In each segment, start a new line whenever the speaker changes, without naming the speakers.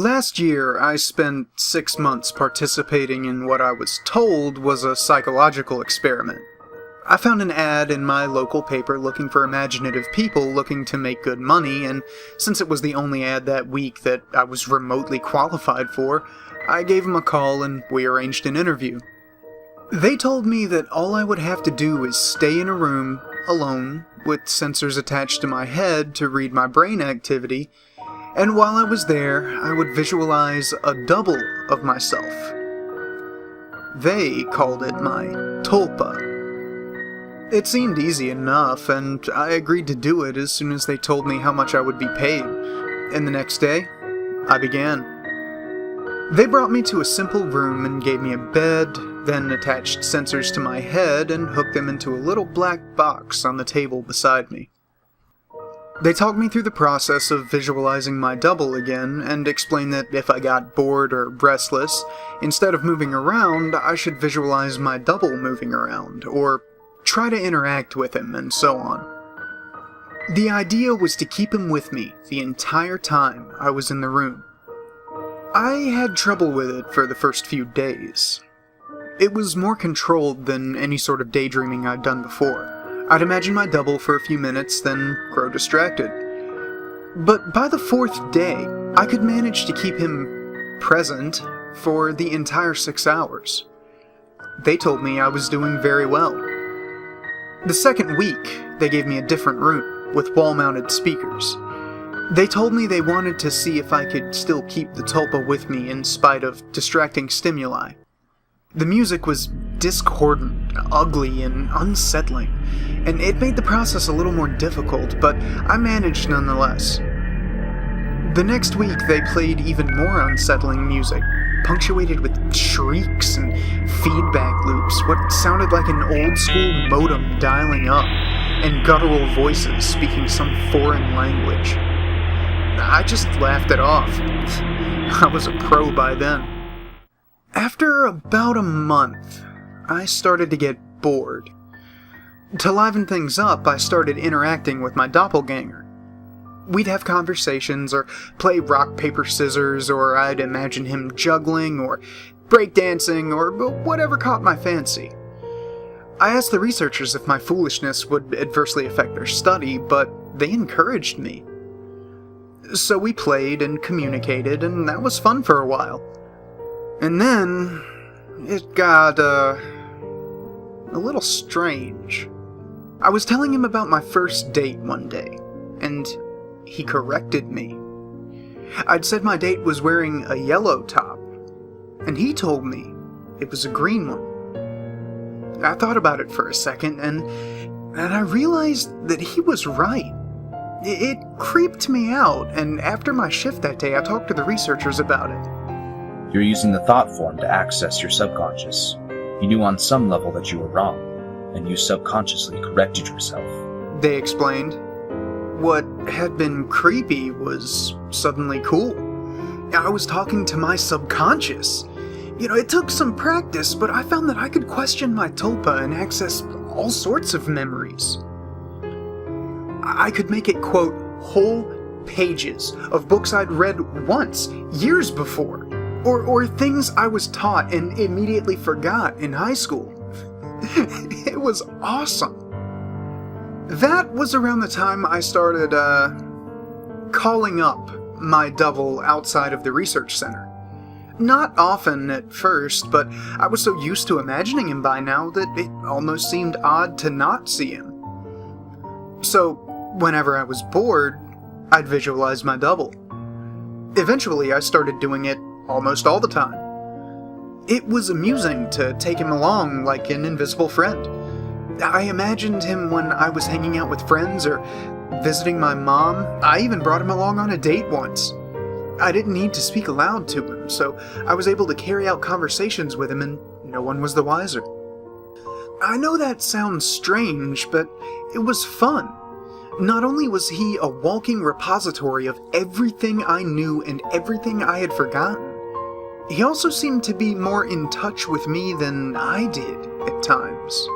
Last year, I spent 6 months participating in what I was told was a psychological experiment. I found an ad in my local paper looking for imaginative people looking to make good money, and since it was the only ad that week that I was remotely qualified for, I gave them a call and we arranged an interview. They told me that all I would have to do is stay in a room, alone, with sensors attached to my head to read my brain activity, and while I was there, I would visualize a double of myself. They called it my Tulpa. It seemed easy enough, and I agreed to do it as soon as they told me how much I would be paid. And the next day, I began. They brought me to a simple room and gave me a bed, then attached sensors to my head and hooked them into a little black box on the table beside me. They talked me through the process of visualizing my double again, and explained that if I got bored or restless, instead of moving around, I should visualize my double moving around, or try to interact with him, and so on. The idea was to keep him with me the entire time I was in the room. I had trouble with it for the first few days. It was more controlled than any sort of daydreaming I'd done before. I'd imagine my double for a few minutes, then grow distracted. But by the 4th day, I could manage to keep him present for the entire 6 hours. They told me I was doing very well. The second week, they gave me a different room, with wall-mounted speakers. They told me they wanted to see if I could still keep the Tulpa with me in spite of distracting stimuli. The music was discordant, ugly, and unsettling, and it made the process a little more difficult, but I managed nonetheless. The next week, they played even more unsettling music, punctuated with shrieks and feedback loops, what sounded like an old-school modem dialing up, and guttural voices speaking some foreign language. I just laughed it off. I was a pro by then. After about a month, I started to get bored. To liven things up, I started interacting with my doppelganger. We'd have conversations, or play rock, paper, scissors, or I'd imagine him juggling, or breakdancing, or whatever caught my fancy. I asked the researchers if my foolishness would adversely affect their study, but they encouraged me. So we played and communicated, and that was fun for a while. And then, it got, a little strange. I was telling him about my first date one day, and he corrected me. I'd said my date was wearing a yellow top, and he told me it was a green one. I thought about it for a second, and I realized that he was right. It creeped me out, and after my shift that day, I talked to the researchers about it.
You're using the thought form to access your subconscious. You knew on some level that you were wrong, and you subconsciously corrected yourself.
They explained. What had been creepy was suddenly cool. I was talking to my subconscious. It took some practice, but I found that I could question my Tulpa and access all sorts of memories. I could make it quote whole pages of books I'd read once, years before. Or things I was taught and immediately forgot in high school. It was awesome. That was around the time I started, calling up my double outside of the research center. Not often at first, but I was so used to imagining him by now that it almost seemed odd to not see him. So, whenever I was bored, I'd visualize my double. Eventually, I started doing it almost all the time. It was amusing to take him along like an invisible friend. I imagined him when I was hanging out with friends or visiting my mom. I even brought him along on a date once. I didn't need to speak aloud to him, so I was able to carry out conversations with him and no one was the wiser. I know that sounds strange, but it was fun. Not only was he a walking repository of everything I knew and everything I had forgotten, he also seemed to be more in touch with me than I did at times.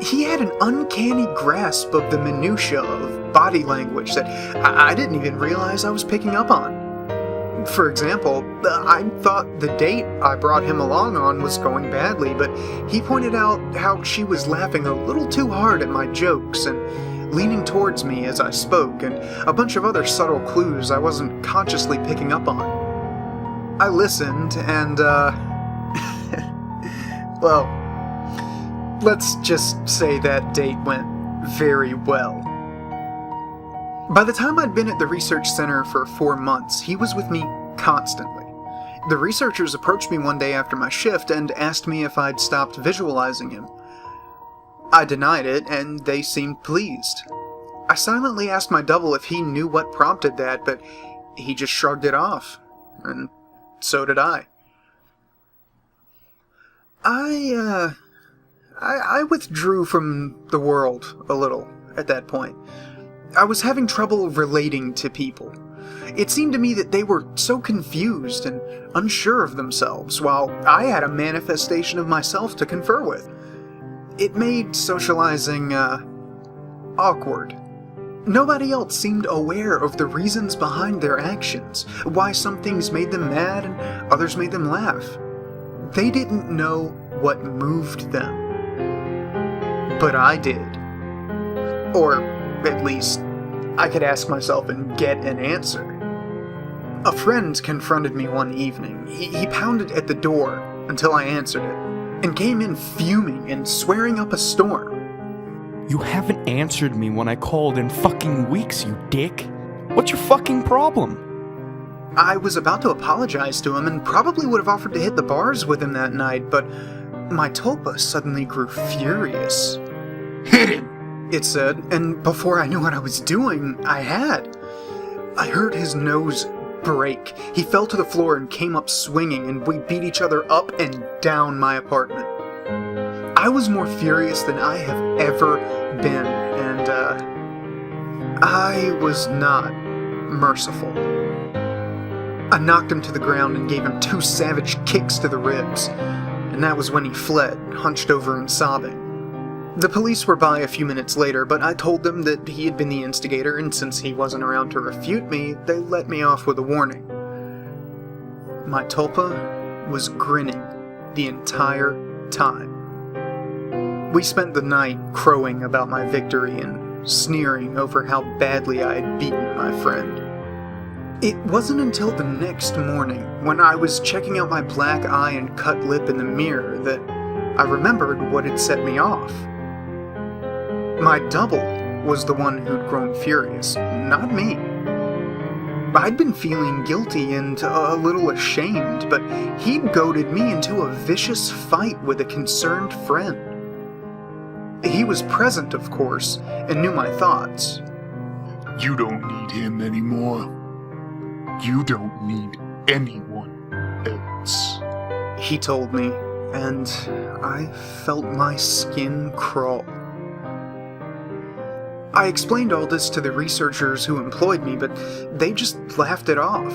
He had an uncanny grasp of the minutiae of body language that I didn't even realize I was picking up on. For example, I thought the date I brought him along on was going badly, but he pointed out how she was laughing a little too hard at my jokes and leaning towards me as I spoke, and a bunch of other subtle clues I wasn't consciously picking up on. I listened, and, well, let's just say that date went very well. By the time I'd been at the research center for 4 months, he was with me constantly. The researchers approached me one day after my shift and asked me if I'd stopped visualizing him. I denied it, and they seemed pleased. I silently asked my double if he knew what prompted that, but he just shrugged it off, and so did I. I withdrew from the world a little at that point. I was having trouble relating to people. It seemed to me that they were so confused and unsure of themselves, while I had a manifestation of myself to confer with. It made socializing, awkward. Nobody else seemed aware of the reasons behind their actions, why some things made them mad and others made them laugh. They didn't know what moved them. But I did. Or, at least, I could ask myself and get an answer. A friend confronted me one evening. He pounded at the door until I answered it, and came in fuming and swearing up a storm.
You haven't answered me when I called in fucking weeks, you dick. What's your fucking problem?
I was about to apologize to him and probably would have offered to hit the bars with him that night, but my Tulpa suddenly grew furious.
Hit him!
It said, and before I knew what I was doing, I had. I heard his nose break. He fell to the floor and came up swinging, and we beat each other up and down my apartment. I was more furious than I have ever been, and, I was not merciful. I knocked him to the ground and gave him 2 savage kicks to the ribs, and that was when he fled, hunched over and sobbing. The police were by a few minutes later, but I told them that he had been the instigator, and since he wasn't around to refute me, they let me off with a warning. My Tulpa was grinning the entire time. We spent the night crowing about my victory and sneering over how badly I had beaten my friend. It wasn't until the next morning, when I was checking out my black eye and cut lip in the mirror, that I remembered what had set me off. My double was the one who'd grown furious, not me. I'd been feeling guilty and a little ashamed, but he'd goaded me into a vicious fight with a concerned friend. He was present, of course, and knew my thoughts.
You don't need him anymore. You don't need anyone else,
he told me, and I felt my skin crawl. I explained all this to the researchers who employed me, but they just laughed it off.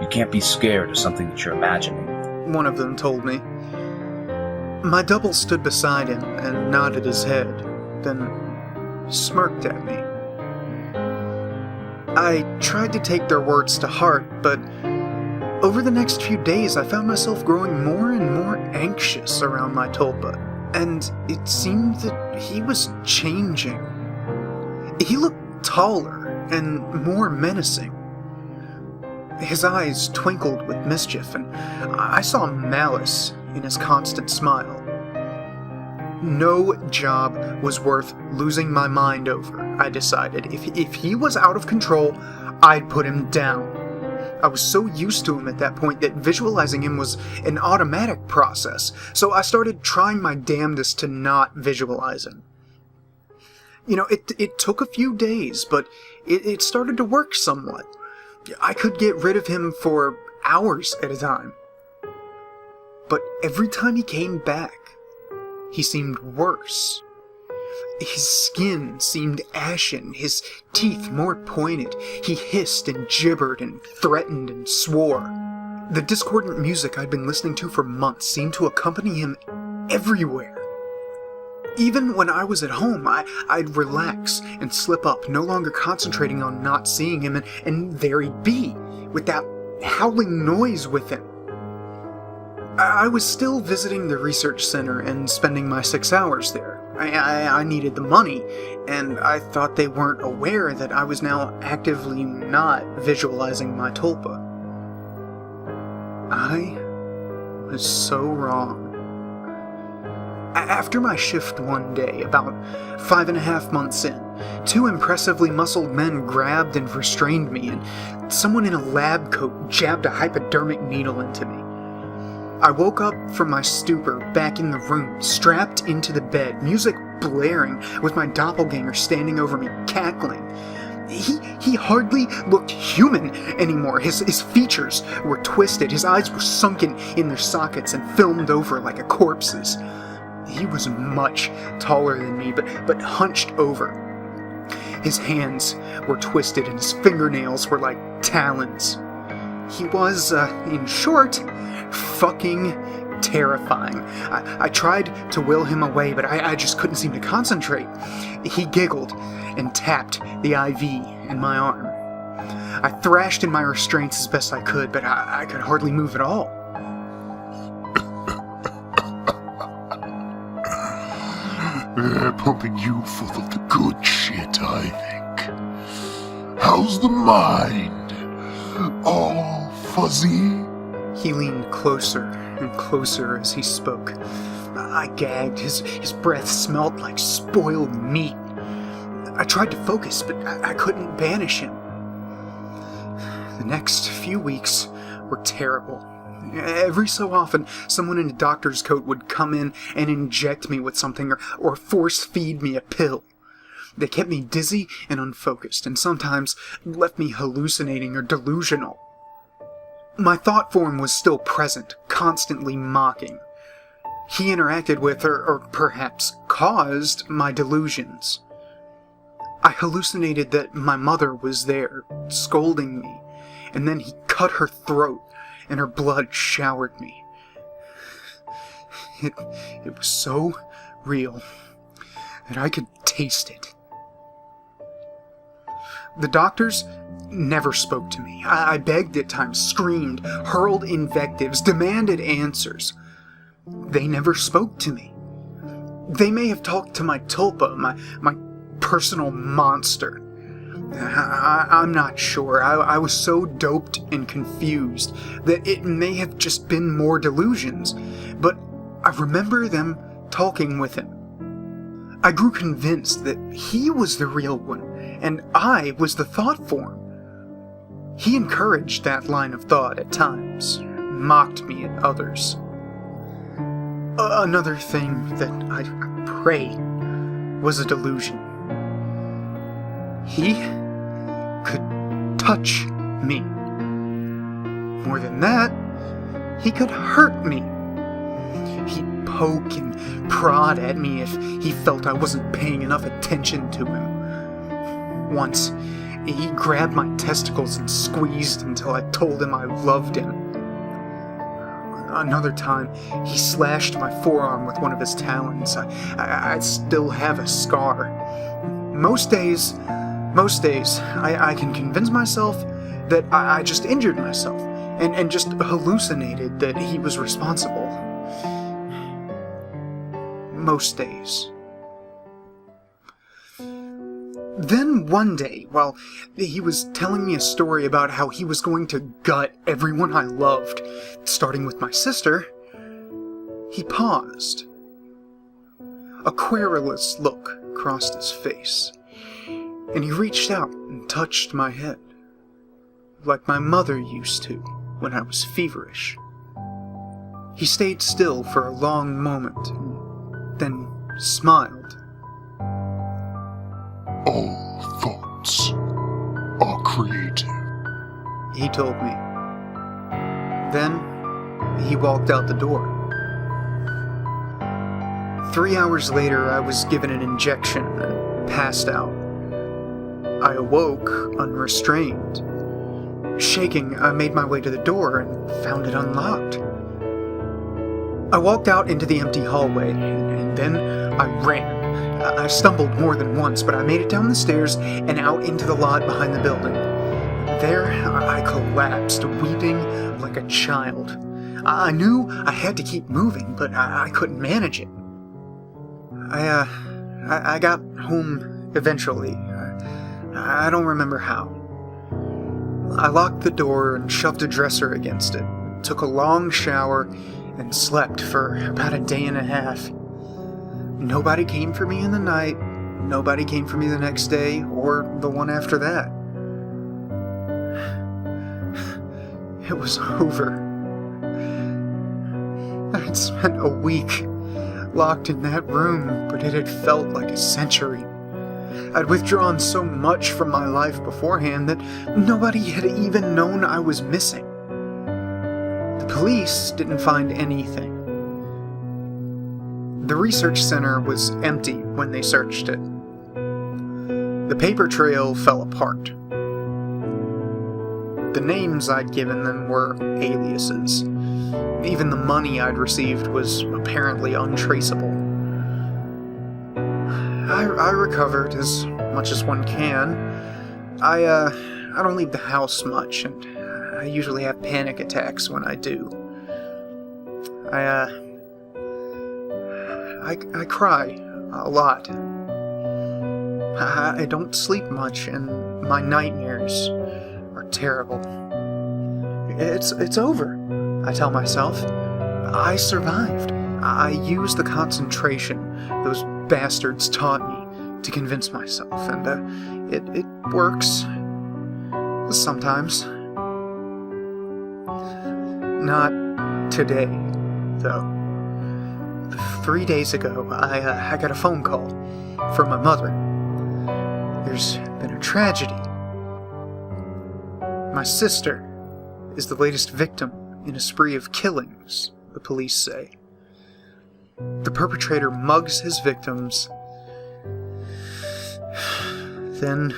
You can't be scared of something that you're imagining,
one of them told me. My double stood beside him and nodded his head, then smirked at me. I tried to take their words to heart, but over the next few days I found myself growing more and more anxious around my Tulpa, and it seemed that he was changing. He looked taller and more menacing. His eyes twinkled with mischief, and I saw malice in his constant smile. No job was worth losing my mind over, I decided. If he was out of control, I'd put him down. I was so used to him at that point that visualizing him was an automatic process, so I started trying my damnedest to not visualize him. You know, it took a few days, but it started to work somewhat. I could get rid of him for hours at a time. But every time he came back, he seemed worse. His skin seemed ashen, his teeth more pointed. He hissed and gibbered and threatened and swore. The discordant music I'd been listening to for months seemed to accompany him everywhere. Even when I was at home, I'd relax and slip up, no longer concentrating on not seeing him, and there he'd be, with that howling noise with him. I was still visiting the research center and spending my 6 hours there. I needed the money, and I thought they weren't aware that I was now actively not visualizing my tulpa. I was so wrong. After my shift one day, about 5.5 months in, 2 impressively muscled men grabbed and restrained me, and someone in a lab coat jabbed a hypodermic needle into me. I woke up from my stupor back in the room, strapped into the bed, music blaring, with my doppelganger standing over me, cackling. He hardly looked human anymore. His features were twisted, his eyes were sunken in their sockets and filmed over like a corpse's. He was much taller than me, but hunched over. His hands were twisted and his fingernails were like talons. He was, in short, fucking terrifying. I tried to will him away, but I just couldn't seem to concentrate. He giggled and tapped the IV in my arm. I thrashed in my restraints as best I could, but I could hardly move at all.
They're pumping you full of the good shit, I think. How's the mind? All fuzzy?
He leaned closer and closer as he spoke. I gagged. His breath smelled like spoiled meat. I tried to focus, but I couldn't banish him. The next few weeks were terrible. Every so often, someone in a doctor's coat would come in and inject me with something or force-feed me a pill. They kept me dizzy and unfocused, and sometimes left me hallucinating or delusional. My thought form was still present, constantly mocking. He interacted with, or perhaps caused, my delusions. I hallucinated that my mother was there, scolding me, and then he cut her throat, and her blood showered me. It was so real that I could taste it. The doctors never spoke to me. I begged at times, screamed, hurled invectives, demanded answers. They never spoke to me. They may have talked to my tulpa, my personal monster. I'm not sure. I was so doped and confused that it may have just been more delusions, but I remember them talking with him. I grew convinced that he was the real one, and I was the thought form. He encouraged that line of thought at times, mocked me at others. Another thing that I pray was a delusion. He could touch me. More than that, he could hurt me. He'd poke and prod at me if he felt I wasn't paying enough attention to him. Once, he grabbed my testicles and squeezed until I told him I loved him. Another time, he slashed my forearm with one of his talons. I still have a scar. Most days, I can convince myself that I just injured myself and just hallucinated that he was responsible. Most days. Then one day, while he was telling me a story about how he was going to gut everyone I loved, starting with my sister, he paused. A querulous look crossed his face, and he reached out and touched my head, like my mother used to when I was feverish. He stayed still for a long moment, and then smiled.
All thoughts are creative,
he told me. Then, he walked out the door. 3 hours later, I was given an injection and passed out. I awoke, unrestrained. Shaking, I made my way to the door and found it unlocked. I walked out into the empty hallway, and then I ran. I stumbled more than once, but I made it down the stairs and out into the lot behind the building. There, I collapsed, weeping like a child. I knew I had to keep moving, but I couldn't manage it. I got home eventually. I don't remember how. I locked the door and shoved a dresser against it, took a long shower, and slept for about a day and a half. Nobody came for me in the night, nobody came for me the next day, or the one after that. It was over. I'd spent a week locked in that room, but it had felt like a century. I'd withdrawn so much from my life beforehand that nobody had even known I was missing. The police didn't find anything. The research center was empty when they searched it. The paper trail fell apart. The names I'd given them were aliases. Even the money I'd received was apparently untraceable. I recovered as much as one can. I don't leave the house much, and I usually have panic attacks when I do. I cry a lot. I don't sleep much, and my nightmares are terrible. It's over, I tell myself. I survived. I used the concentration those bastards taught me to convince myself, and it works. Sometimes. Not today, though. 3 days ago, I got a phone call from my mother. There's been a tragedy. My sister is the latest victim in a spree of killings, the police say. The perpetrator mugs his victims, then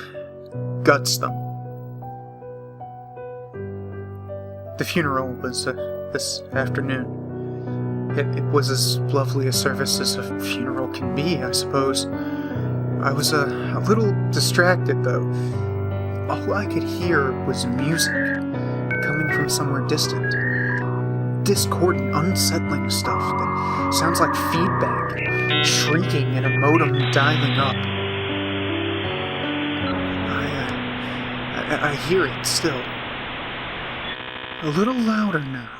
guts them. The funeral was this afternoon. It was as lovely a service as a funeral can be, I suppose. I was a little distracted, though. All I could hear was music, coming from somewhere distant. Discordant, unsettling stuff that sounds like feedback, shrieking in a modem dialing up. I hear it still. A little louder now.